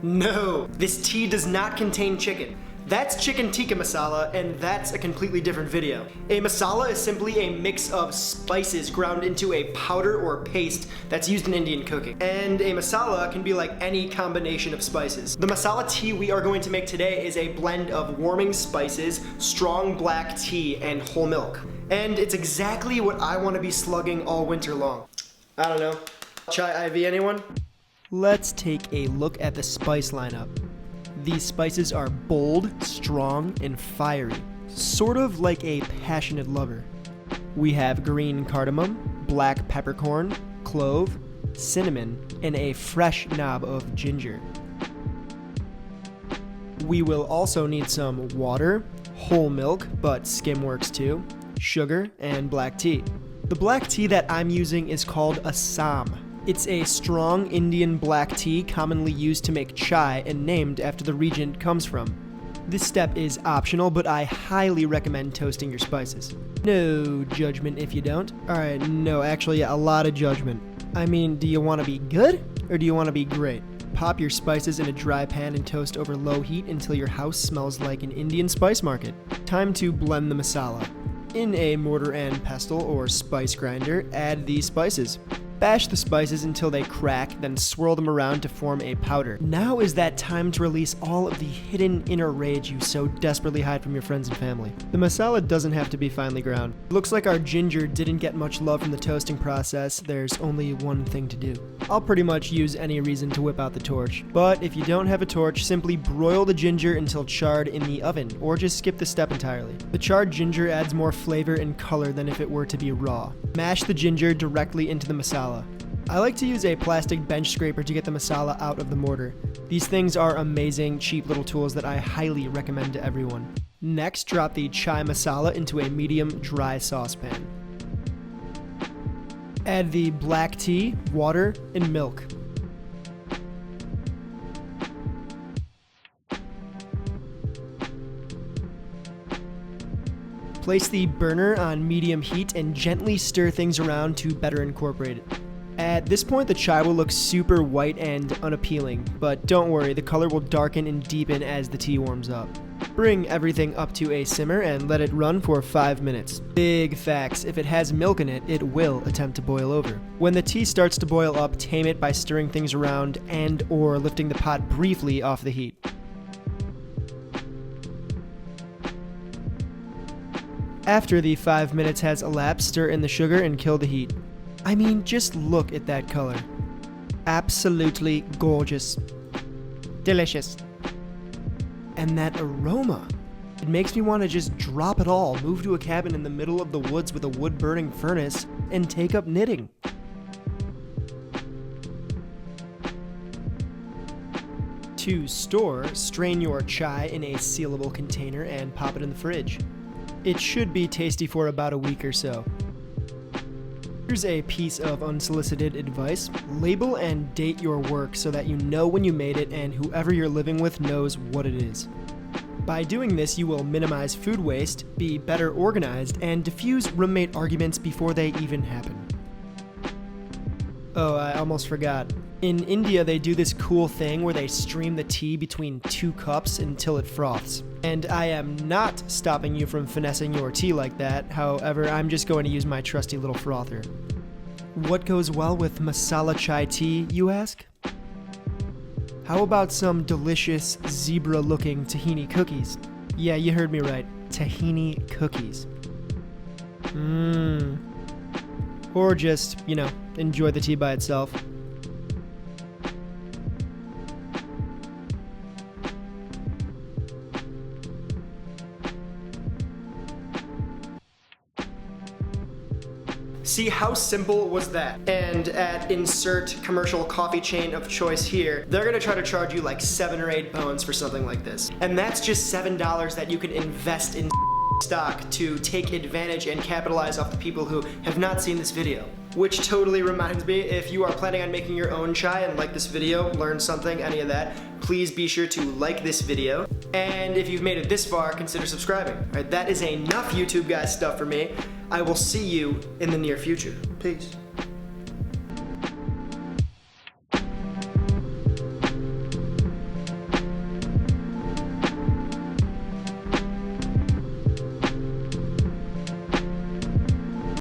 No, this tea does not contain chicken. That's chicken tikka masala, and that's a completely different video. A masala is simply a mix of spices ground into a powder or paste that's used in Indian cooking. And a masala can be like any combination of spices. The masala tea we are going to make today is a blend of warming spices, strong black tea, and whole milk. And it's exactly what I want to be slugging all winter long. I don't know. Chai IV, anyone? Let's take a look at the spice lineup. These spices are bold, strong, and fiery, sort of like a passionate lover. We have green cardamom, black peppercorn, clove, cinnamon, and a fresh knob of ginger. We will also need some water, whole milk, but skim works too, sugar, and black tea. The black tea that I'm using is called Assam. It's a strong Indian black tea commonly used to make chai and named after the region it comes from. This step is optional, but I highly recommend toasting your spices. No judgment if you don't. Alright, no, actually a lot of judgment. I mean, do you want to be good or do you want to be great? Pop your spices in a dry pan and toast over low heat until your house smells like an Indian spice market. Time to blend the masala. In a mortar and pestle or spice grinder, add these spices. Bash the spices until they crack, then swirl them around to form a powder. Now is that time to release all of the hidden inner rage you so desperately hide from your friends and family. The masala doesn't have to be finely ground. It looks like our ginger didn't get much love from the toasting process. There's only one thing to do. I'll pretty much use any reason to whip out the torch. But if you don't have a torch, simply broil the ginger until charred in the oven, or just skip this step entirely. The charred ginger adds more flavor and color than if it were to be raw. Mash the ginger directly into the masala. I like to use a plastic bench scraper to get the masala out of the mortar. These things are amazing, cheap little tools that I highly recommend to everyone. Next, drop the chai masala into a medium dry saucepan. Add the black tea, water, and milk. Place the burner on medium heat and gently stir things around to better incorporate it. At this point, the chai will look super white and unappealing, but don't worry, the color will darken and deepen as the tea warms up. Bring everything up to a simmer and let it run for 5 minutes. Big facts, if it has milk in it, it will attempt to boil over. When the tea starts to boil up, tame it by stirring things around and/or lifting the pot briefly off the heat. After the 5 minutes has elapsed, stir in the sugar and kill the heat. I mean, just look at that color. Absolutely gorgeous. Delicious. And that aroma. It makes me want to just drop it all, move to a cabin in the middle of the woods with a wood-burning furnace, and take up knitting. To store, strain your chai in a sealable container and pop it in the fridge. It should be tasty for about a week or so. Here's a piece of unsolicited advice. Label and date your work so that you know when you made it and whoever you're living with knows what it is. By doing this, you will minimize food waste, be better organized, and diffuse roommate arguments before they even happen. Oh, I almost forgot. In India, they do this cool thing where they stream the tea between 2 cups until it froths. And I am not stopping you from finessing your tea like that. However, I'm just going to use my trusty little frother. What goes well with masala chai tea, you ask? How about some delicious zebra-looking tahini cookies? Yeah, you heard me right. Tahini cookies. Or just, enjoy the tea by itself. See, how simple was that? And at insert commercial coffee chain of choice here, they're gonna try to charge you like 7 or 8 bones for something like this. And that's just $7 that you can invest in stock to take advantage and capitalize off the people who have not seen this video. Which totally reminds me, if you are planning on making your own chai and like this video, learn something, any of that, please be sure to like this video. And if you've made it this far, consider subscribing. All right, that is enough YouTube guys stuff for me. I will see you in the near future. Peace.